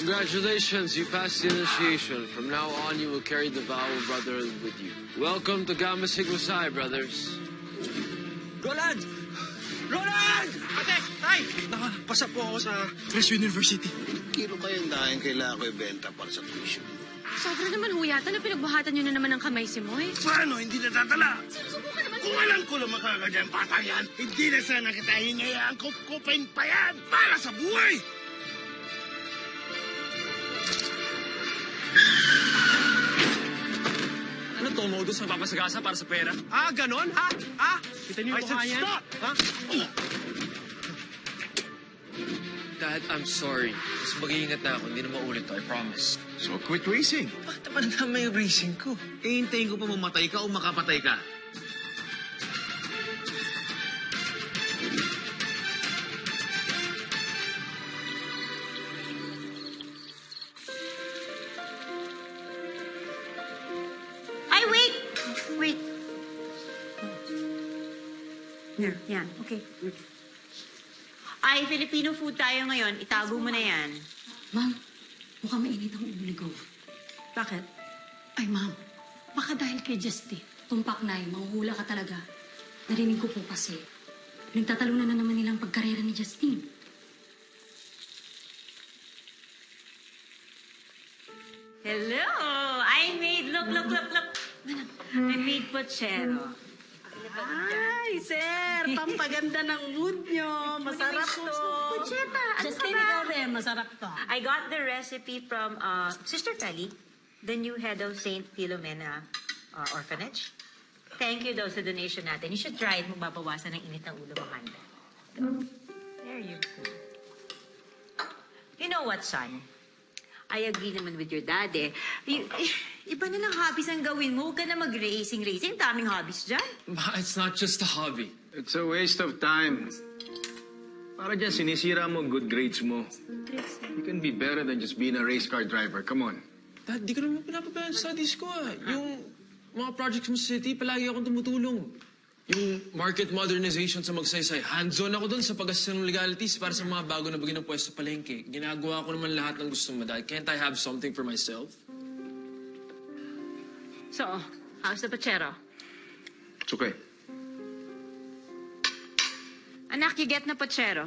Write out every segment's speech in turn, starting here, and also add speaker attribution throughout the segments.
Speaker 1: Congratulations, you passed the initiation. From now on, you will carry the vow of brotherhood with you. Welcome to Gamma Sigma Psi, brothers.
Speaker 2: Roland! Roland! Ate! Tay! Nakapasa po ako sa Fresh University.
Speaker 3: Kilo kayong dahil kailangan ko ibenta para sa tuition.
Speaker 4: Sobra naman huyatan na pinagbuhatan nyo na naman ng kamay si Moy.
Speaker 3: Paano? Hindi natatala.
Speaker 4: Sinusubukan naman
Speaker 3: Kung alam ko lang makakaganyan bata yan, hindi na sana kita hinayaan kupkupin pa yan para sa buhay!
Speaker 2: Ano to, modus na papasagasa para sa pera? Ah, ganon, ha? Ha? Kita niyo yung mukha yan?
Speaker 3: Stop!
Speaker 2: Ha?
Speaker 1: Dad, I'm sorry. Mas mag-iingat na ako. Hindi na maulit to, I promise.
Speaker 5: So, quit racing.
Speaker 2: Bakit naman tama yung racing ko?
Speaker 5: Ihintayin ko pa mamatay ka o makapatay ka.
Speaker 4: Ay, wait! Wait. Here, yan. Okay. Ay, Filipino food tayo ngayon. Itago mo na yan.
Speaker 6: Ma'am, mukhang mainit ang ulo ko.
Speaker 4: Bakit?
Speaker 6: Ay, ma'am, baka dahil kay Justin. Tumpak na manghuhula ka talaga. Narinig ko po kasi, nagtatalunan na naman nilang pagkarera ni Justin.
Speaker 4: Hello! I made, look. I made pochero. Ay, sir! Pampaganda ng mood nyo. Masarap to. Pocheta!
Speaker 6: Justin, ikaw rin, masarap to.
Speaker 7: I got the recipe from Sister Feli, the new head of St. Philomena Orphanage. Thank you daw sa donation natin. You should try it. Magbabawasan ng init ng ulo mo, Handa. There you go. You know what, son? I agree naman with your dad eh. Iba na lang hobbies ang gawin mo. Huwag ka na mag-racing. Daming hobbies dyan.
Speaker 1: Ma, it's not just a hobby.
Speaker 5: It's a waste of time. Para dyan, sinisira mo good grades mo. You can be better than just being a race car driver. Come on.
Speaker 1: Dad, di ko naman pinapabayaan sa studies ko ah. Yung mga projects mo sa city, palagi akong tumutulong. Yung market modernization sa Magsaysay, hands-on ako dun sa pag-assess ng legalities para sa mga bago na bagay ng pwesto palengke. Ginagawa ko naman lahat ng gusto mo, Dad. Can't I have something for myself?
Speaker 7: So, how's the pochero?
Speaker 5: It's okay.
Speaker 7: Anak, you get na pochero.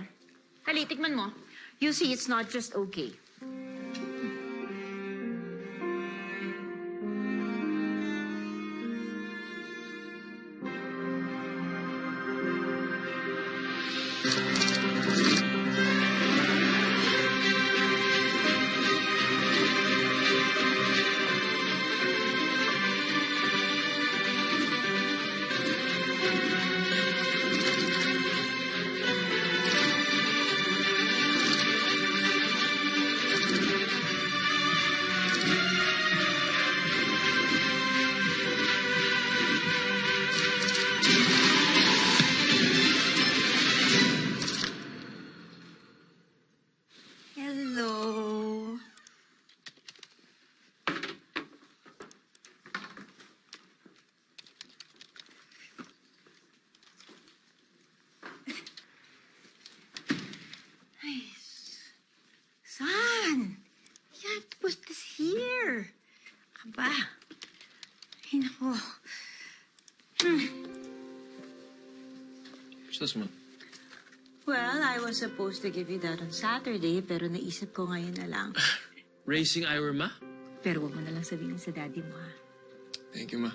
Speaker 7: Hali, tikman mo. You see, it's not just okay. Hello. Ay, son, you have to put this here. Aba. Ay, nako.
Speaker 1: What's this one?
Speaker 7: Well, I was supposed to give you that on Saturday, pero naisip ko ngayon na lang.
Speaker 1: Racing Ira, Ma?
Speaker 7: Pero huwag mo na lang sabihin sa daddy mo, ha?
Speaker 1: Thank you, Ma.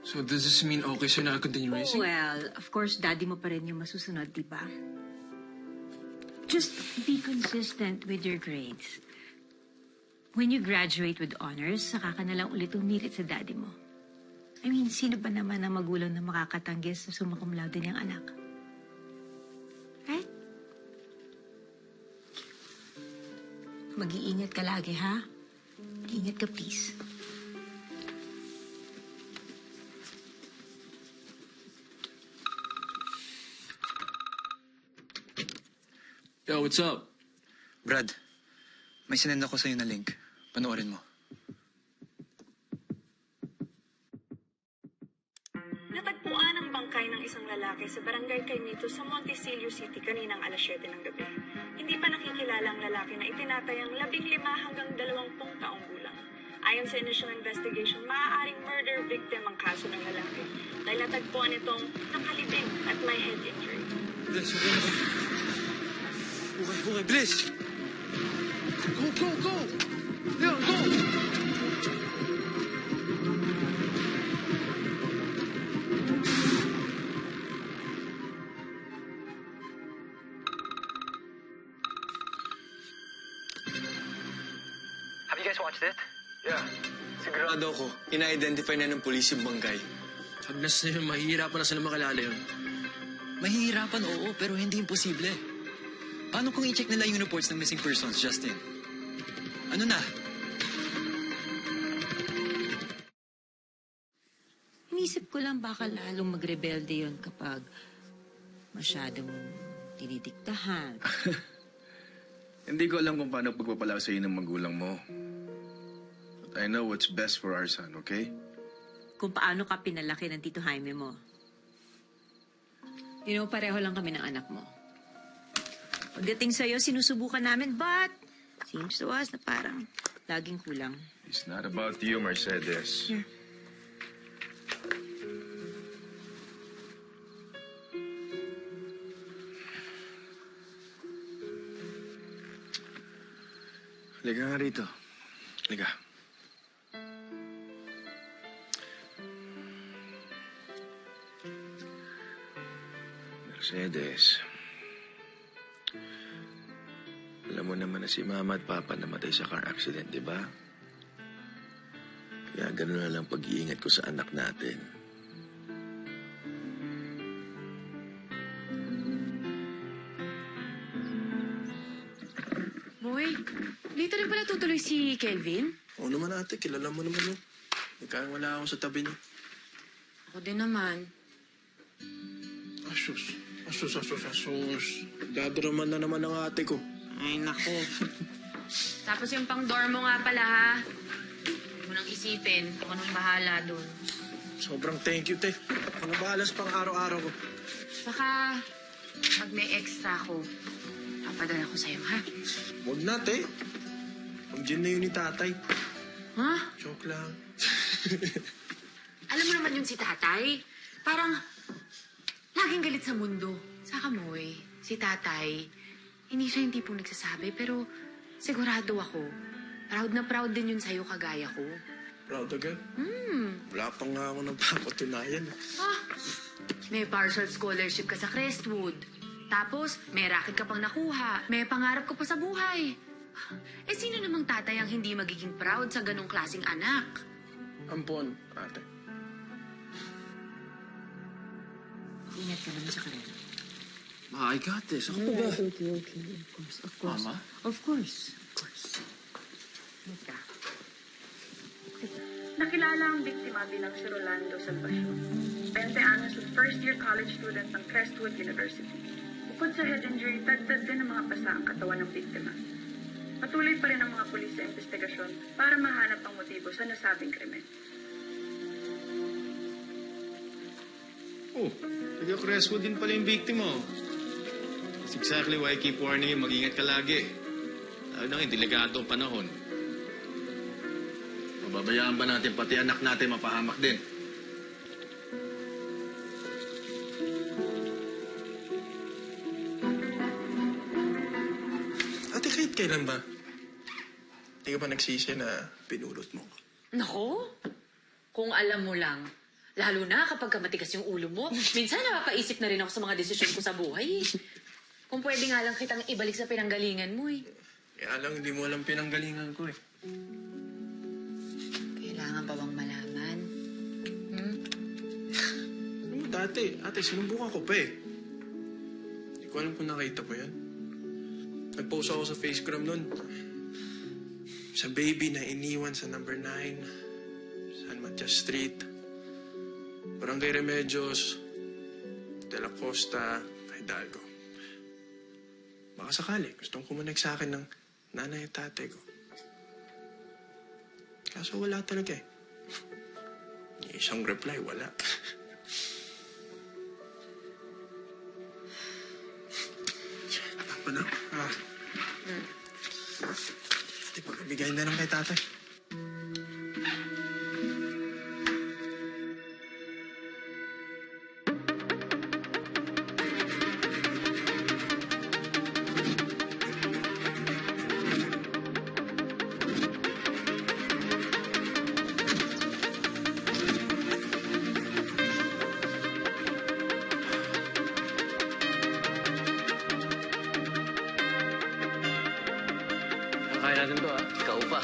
Speaker 1: So does this mean okay sa'yo na I'll continue racing?
Speaker 7: Well, of course, daddy mo pa rin yung masusunod, di ba? Just be consistent with your grades. When you graduate with honors, saka ka na lang ulit umilit sa daddy mo. I mean, sino ba naman ang magulang na makakatanggi sa summa cum laude niyang anak? Right? Mag-iingat ka lagi, ha? Ingat ka, please.
Speaker 1: Yo, what's up?
Speaker 8: Brad, may sinend ako sa'yo na link. Panoorin mo.
Speaker 9: Natagpuan ang bangkay ng isang lalaki sa barangay Caimito sa Montecillo City kaninang alas 7 ng gabi. hindi pa nakikilala ang lalaki na itinatayang 15 hanggang 20 taong gulang. Ayon sa initial investigation, maaaring murder victim ang kaso ng lalaki dahil natagpuan itong nakalibing at may head injury.
Speaker 2: Bliss, okay, Bliss! Go! Leon, go!
Speaker 8: Have you guys watched it?
Speaker 1: Yeah. Sigurado ako, ina-identify na ng pulis yung Banggay. Agnas na yun, mahihirapan na sila makalala yun.
Speaker 8: Mahihirapan, oo, pero hindi imposible. Paano kung i-check nila yung reports ng missing persons, Justin? Ano na?
Speaker 7: Inisip ko lang baka lalong magrebelde yon kapag masyadong dinidiktahan.
Speaker 5: Hindi ko alam kung paano pagpapala sa'yo ng magulang mo. But I know what's best for our son, okay?
Speaker 7: Kung paano ka pinalaki ng Tito Jaime mo. You know, pareho lang kami ng anak mo. Pagdating sa'yo, sinusubukan namin, but seems to us na parang laging kulang.
Speaker 5: It's not about you, Mercedes.
Speaker 7: Here.
Speaker 5: Halika nga rito. Halika. Mercedes. Alam mo naman na si Mama at Papa namatay sa car accident, di ba? Kaya gano'n na lang pag-iingat ko sa anak natin.
Speaker 6: Boy, dito rin pala tutuloy si Kelvin?
Speaker 1: Oo naman ate, kilala mo naman yun. Nagkawala ako sa tabi niya.
Speaker 6: Ako din naman.
Speaker 1: Asus. Dadraman na naman ang ate ko.
Speaker 6: Ay, nako. Tapos yung pang-dorm mo nga pala, ha? Huwag mo nang isipin. Ako nang bahala dun.
Speaker 1: Sobrang thank you, te. Ako na bahala sa pang-araw-araw ko.
Speaker 6: Saka, pag may extra ko, papadala ko sa'yo, ha?
Speaker 1: Huwag na, te. Ang gin na yun ni tatay.
Speaker 6: Ha?
Speaker 1: Joke lang.
Speaker 6: Alam mo naman yung si tatay? Parang, laging galit sa mundo. Saka, Moy, si tatay, hindi siya yung tipong nagsasabi, pero sigurado ako, proud na proud din yun sa'yo kagaya ko.
Speaker 1: Proud agad? Wala pa nga ako napapatunayan.
Speaker 6: Ah, may partial scholarship ka sa Crestwood. Tapos, may racket ka pang nakuha. May pangarap ka pa sa buhay. Eh, sino namang tatay ang hindi magiging proud sa ganong klaseng anak?
Speaker 1: Ampon, ate.
Speaker 7: Ingat ka naman sa karera.
Speaker 1: I got this. Ako ba?
Speaker 7: Okay. Of course.
Speaker 1: Mama?
Speaker 7: Of course. Ingat ka.
Speaker 9: Nakilala ang biktima bilang si Rolando Salvacion, 20 anyos at first-year college student ng Crestwood University. Bukod sa head injury, dagdag din ng mga pasa ang katawan ng biktima. Patuloy pa rin ang mga pulis sa investigasyon para mahanap ang motibo sa nasabing krimen.
Speaker 5: Oh, taga Crestwood din pala yung biktima. That's exactly why I keep warning you, mag-ingat ka lagi. Lalo na yung delikadong panahon. Mababayaan ba natin pati anak natin mapahamak din?
Speaker 1: Ate, kahit kailan ba? Hindi ka ba nagsisi na pinulot mo?
Speaker 6: Nako, kung alam mo lang, lalo na kapag matigas yung ulo mo, minsan napapaisip na rin ako sa mga desisyon ko sa buhay. Kung pwede nga lang kitang ibalik sa pinanggalingan mo eh.
Speaker 1: Kaya lang, hindi mo alam pinanggalingan ko eh.
Speaker 6: Kailangan pa bang malaman?
Speaker 1: Ano, dati, ate, sinubukan ko pa eh. Hindi ko alam kung nakita mo yan. Nag-post ako sa Facegram nun. Sa baby na iniwan sa number 9, San Matias Street, Barangay Remedios, De La Costa, Hidalgo. Baka sakali, gustong kumonect sa akin ng nanay at tatay ko. Kaso wala talaga eh. Isang reply, wala.
Speaker 2: na. Ipag-ibigay na lang kay tatay.
Speaker 8: Kaya natin to, ah. Ikaw pa.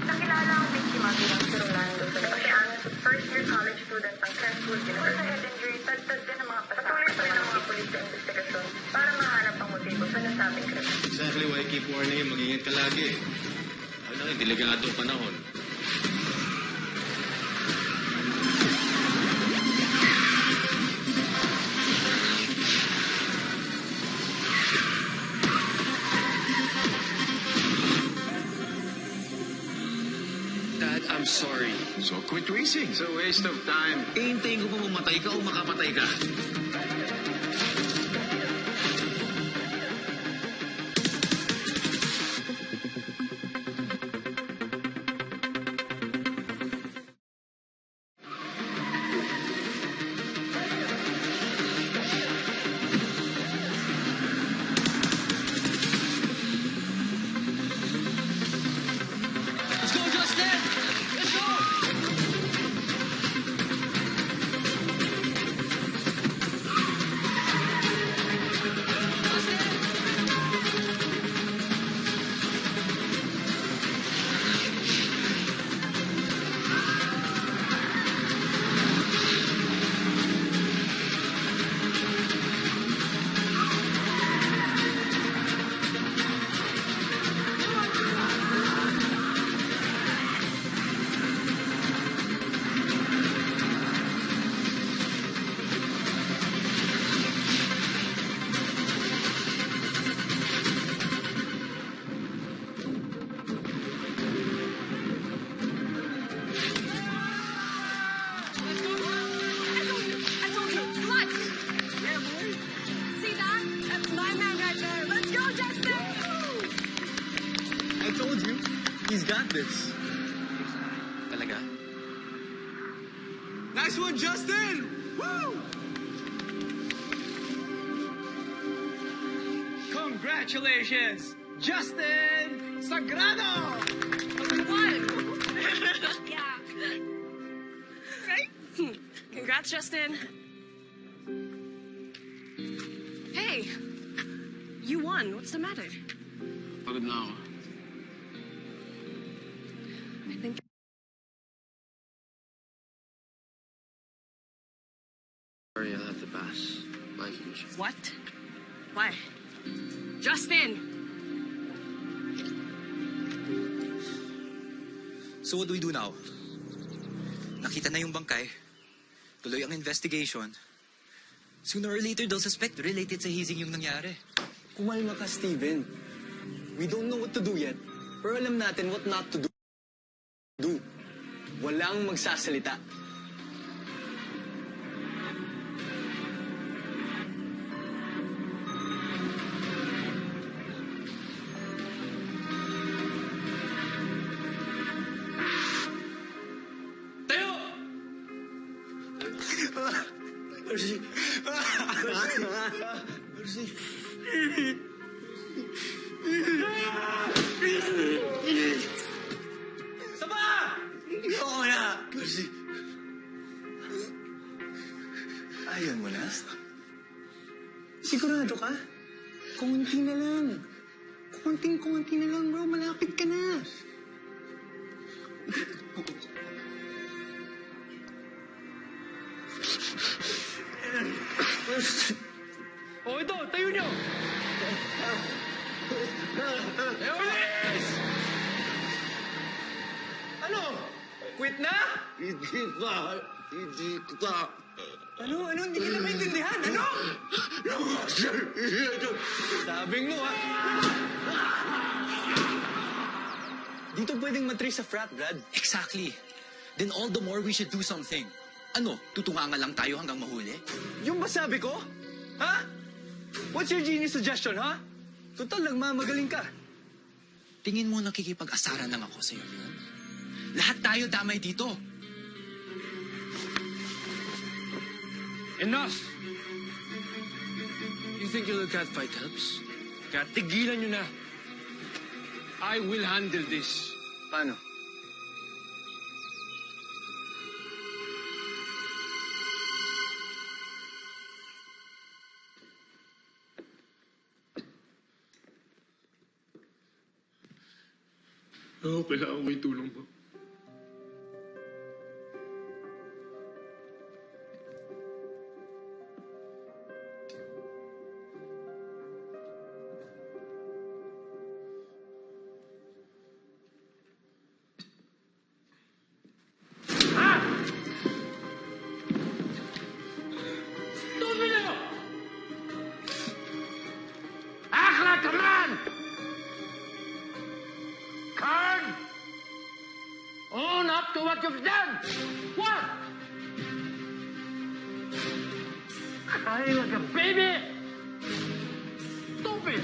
Speaker 9: Nakilala ang biktima bilang si Rolando sa Pasiangan, first year college student ng Crestwood University. Sa head injury, tagtag din ang mga pasakit. Patuloy pa rin ang mga pulis sa investigasyon para mahanap ang motibo sa nasabing krimen.
Speaker 5: Exactly why I keep warning you, mag-ingat ka lagi. Ano na, delikadong panahon.
Speaker 1: Dad, I'm sorry.
Speaker 5: So quit racing. It's a waste of time.
Speaker 2: Iintayin ko pa mamatay ka o makapatay ka.
Speaker 8: Let's go, Justin! Let's go! I told you, he's got this.
Speaker 1: Talaga?
Speaker 2: Nice one, Justin! Woo! Congratulations, Justin Sagrado!
Speaker 10: Yeah. Right? Congrats, Justin. Hey, you won. What's the matter?
Speaker 1: Pagod na ako.
Speaker 10: I think
Speaker 1: Sorry, I'll have to pass. Bye, Felicia.
Speaker 10: what? Why? Justin!
Speaker 8: So what do we do now? Nakita na yung bangkay. Tuloy ang investigation. Sooner or later, they'll suspect related sa hazing yung nangyari.
Speaker 11: Kumalma ka, Steven. We don't know what to do yet, pero alam natin what not to do. Walang magsasalita.
Speaker 1: Tayo!
Speaker 11: Mercy. Mercy.
Speaker 2: Saba!
Speaker 11: Oo na. Mercy. Ayaw mo na? Sigurado ka? Konti na lang. Konting-konti na lang, bro. Malapit ka na.
Speaker 2: O ito, tayo nyo!
Speaker 1: Bilis!
Speaker 2: Ano? Quit na?
Speaker 3: Hindi pa. Hindi pa.
Speaker 2: Ano? Hindi ka na maintindihan? Ano?
Speaker 11: Sabing mo, ha? Dito pwedeng matris sa frat, Brad.
Speaker 8: Exactly. Then all the more we should do something. Ano, tutunganga lang tayo hanggang mahuli?
Speaker 11: Yung ba sabi ko? Ha? What's your genius suggestion, ha? Total lang, magaling ka.
Speaker 8: Tingin mo nakikipag-asaran lang ako sa'yo. Lahat tayo damay dito.
Speaker 1: Enough! You think your little cat fight helps? Kaya tigilan nyo na. I will handle this.
Speaker 11: Paano?
Speaker 1: Oo, kailangan ko may tulong mo.
Speaker 3: Own up to what you've done! What? Crying like a baby? Stupid!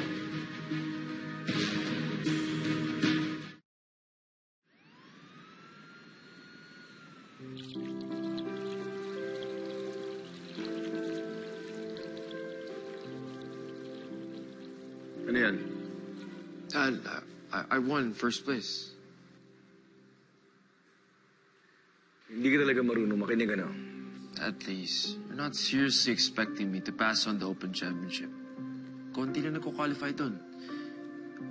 Speaker 5: Ano yan?
Speaker 1: Dad, I won first place.
Speaker 5: Hindi ka talaga marunong makinig, ano?
Speaker 1: Dad, please. You're not seriously expecting me to pass on the Open Championship. Konti na nagko-qualify dun.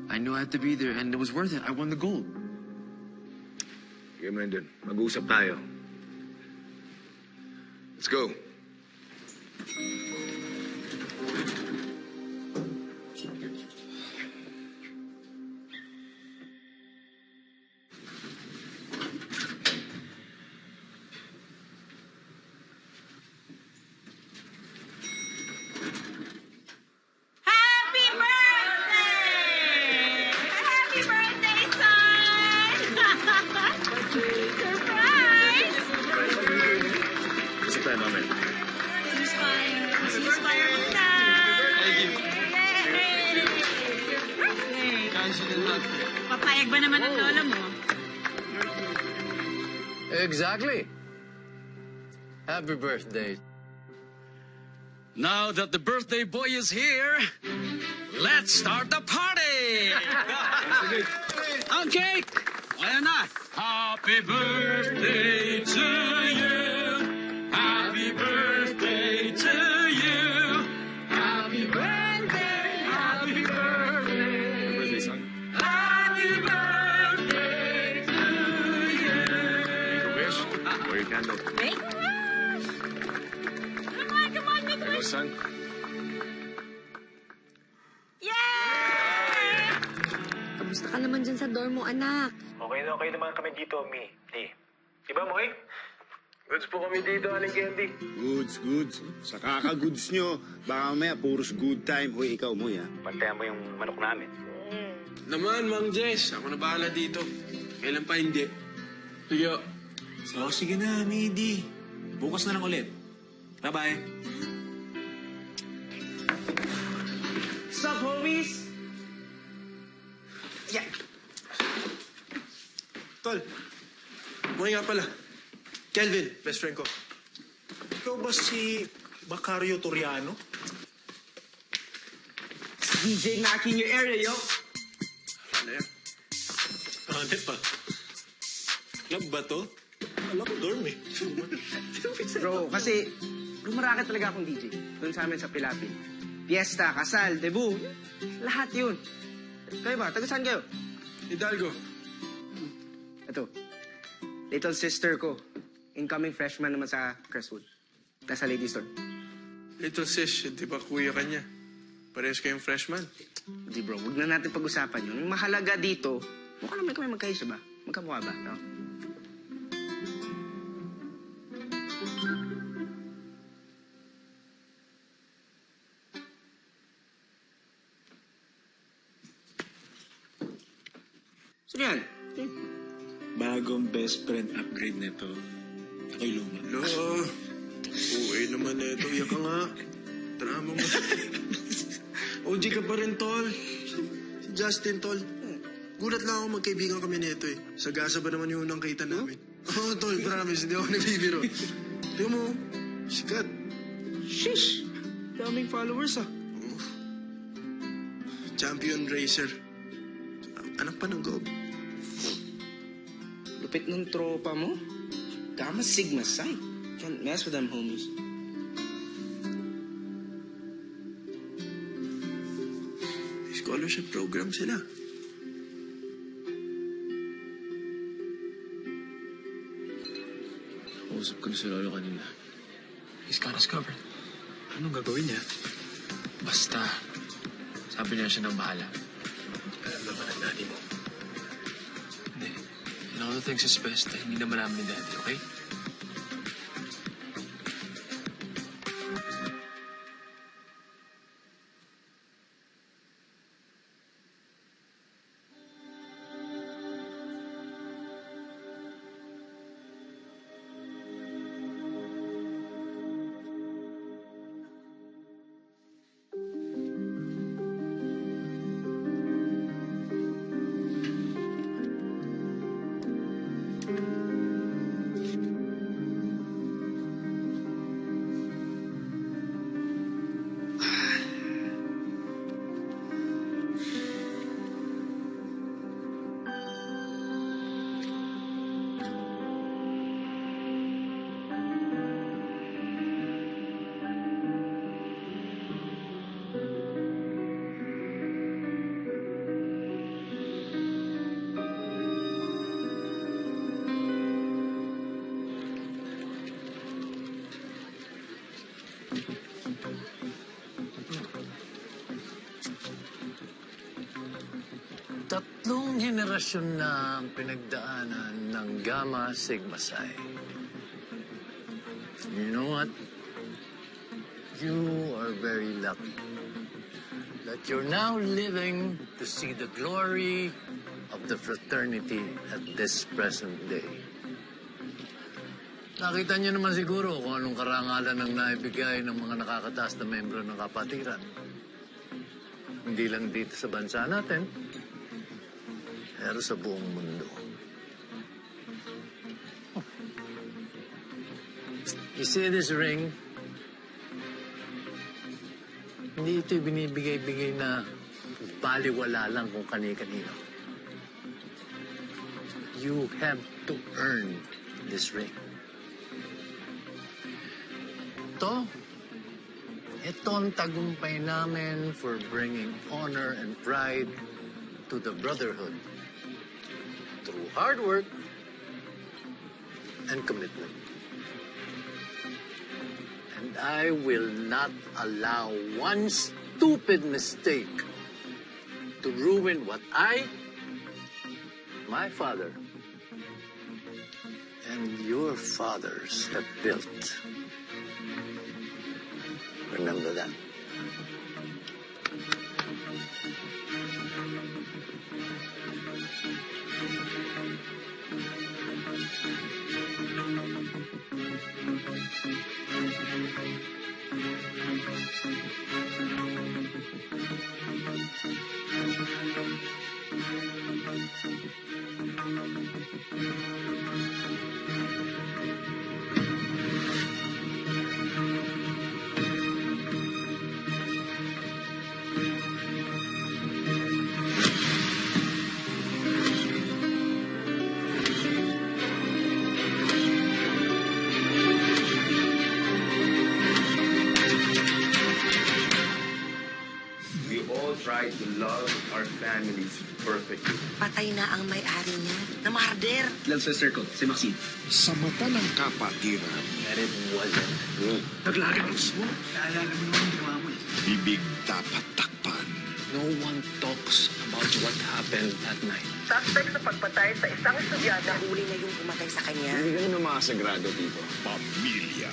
Speaker 1: I knew I had to be there and it was worth it. I won the gold.
Speaker 5: Sige mo yun dun. Mag-uusap tayo. Let's go.
Speaker 4: Happy birthday! Happy birthday, son! Surprise!
Speaker 5: Isa tayo, mami.
Speaker 4: Inspire mo, son!
Speaker 1: Thank you.
Speaker 4: Yay!
Speaker 1: Guys, you did not.
Speaker 4: Papayag ba naman ang lola mo?
Speaker 1: Exactly. Happy birthday.
Speaker 2: Now that the birthday boy is here, let's start the party! Okay, ayan na. Happy birthday to you. Happy birthday to you. Happy birthday, happy birthday.
Speaker 5: Birthday song.
Speaker 2: Happy birthday to you.
Speaker 5: Make a wish. Or your candle.
Speaker 4: Make a wish! Come on, make a
Speaker 5: Hello,
Speaker 4: wish!
Speaker 5: son.
Speaker 4: Yay!
Speaker 10: Kamusta ka naman dyan sa dorm mo, anak?
Speaker 5: Okay naman kami dito, Mi. Di. Diba, Moy? Goods po kami dito, Aling Candy.
Speaker 3: Goods. Sa kaka-goods nyo, baka mamaya puros good time. Hoy, ikaw mo, ya.
Speaker 5: Pantayan mo yung manok namin.
Speaker 1: Naman, Mang Jess. Ako na bahala dito. Kailan pa hindi? Sige.
Speaker 2: So, sige na, Midi. Bukas na lang ulit. Bye-bye.
Speaker 11: Sup, homies? Yeah.
Speaker 2: Tol, mo nga pala. Kelvin, best friend ko. Ikaw ba si Macario Toriano?
Speaker 11: DJ knocking your area, yo.
Speaker 2: Ano yan? Hanep pa. Club ba to? Alam ko dorm eh.
Speaker 11: Bro, kasi rumaraket talaga akong DJ. Doon sa amin sa Pilapil. Fiesta, kasal, debut. Lahat yun. Kayo ba? Taga saan kayo?
Speaker 1: Hidalgo.
Speaker 11: Ito. Little sister ko. Incoming freshman naman sa Crestwood. Nasa Lady Store.
Speaker 1: Little sis, di ba kuya kanya? Parehas kayong freshman.
Speaker 11: Hindi bro, huwag na natin pag-usapan yun. Ang mahalaga dito, mukha naman kami magkaisa ba? Magkamukha ba? No? Sino yan?
Speaker 2: Bagong best friend upgrade nito. Ako'y luma.
Speaker 1: Uy naman ito. Iyak ka nga. Drama mo. OG ka pa rin, Tol. Si Justin, Tol. Gulat lang ako magkaibigan kami nito eh. Sagasa ba naman yung unang kita namin? Oo, Tol. Promise. Hindi ako nagbibiro. Tingnan mo. Sikat.
Speaker 11: Shish! Daming followers ah.
Speaker 1: Champion racer. Anak pa ng Gob.
Speaker 11: Lupit ng tropa mo. Gamma Sigma Psi. Can't mess with them homies.
Speaker 1: Scholarship program sila. Usap ko na si Lolo kanina. He's got us covered.
Speaker 2: Anong gagawin niya?
Speaker 1: Basta, sabi niya siya nang bahala.
Speaker 2: Alam naman ang daddy mo.
Speaker 1: Hindi. In all things is best, hindi naman namin ni Daddy, okay?
Speaker 12: Tatlong henerasyon na ang pinagdaanan ng Gamma Sigma Psi. You know what? You are very lucky that you're now living to see the glory of the fraternity at this present day. Nakita niyo naman siguro kung anong karangalan ang naibigay ng mga nakakataas na membro ng kapatiran. Hindi lang dito sa bansa natin, pero sa buong mundo. You see this ring? Hindi ito binibigay-bigay na baliwala lang kung kani-kanino. You have to earn this ring. Ito ang tagumpay namin for bringing honor and pride to the brotherhood through hard work and commitment. And I will not allow one stupid mistake to ruin what I my father and your fathers have built. Remember that.
Speaker 13: We all try to love our families perfectly.
Speaker 14: Patay na ang may-ari niya. Na marder.
Speaker 11: Love sister ko, si Maxine.
Speaker 3: Sa mata ng kapatiran,
Speaker 12: And it wasn't me.
Speaker 11: Naglagamos mo. Naalala mo naman yung ginawa mo eh.
Speaker 3: bibig dapat takpan.
Speaker 12: No one talks about what happened that night.
Speaker 14: Suspect sa pagpatay sa isang estudyante. Huli na yung pumatay sa kanya.
Speaker 5: Hindi ganun ang mga sagrado dito.
Speaker 3: Pamilya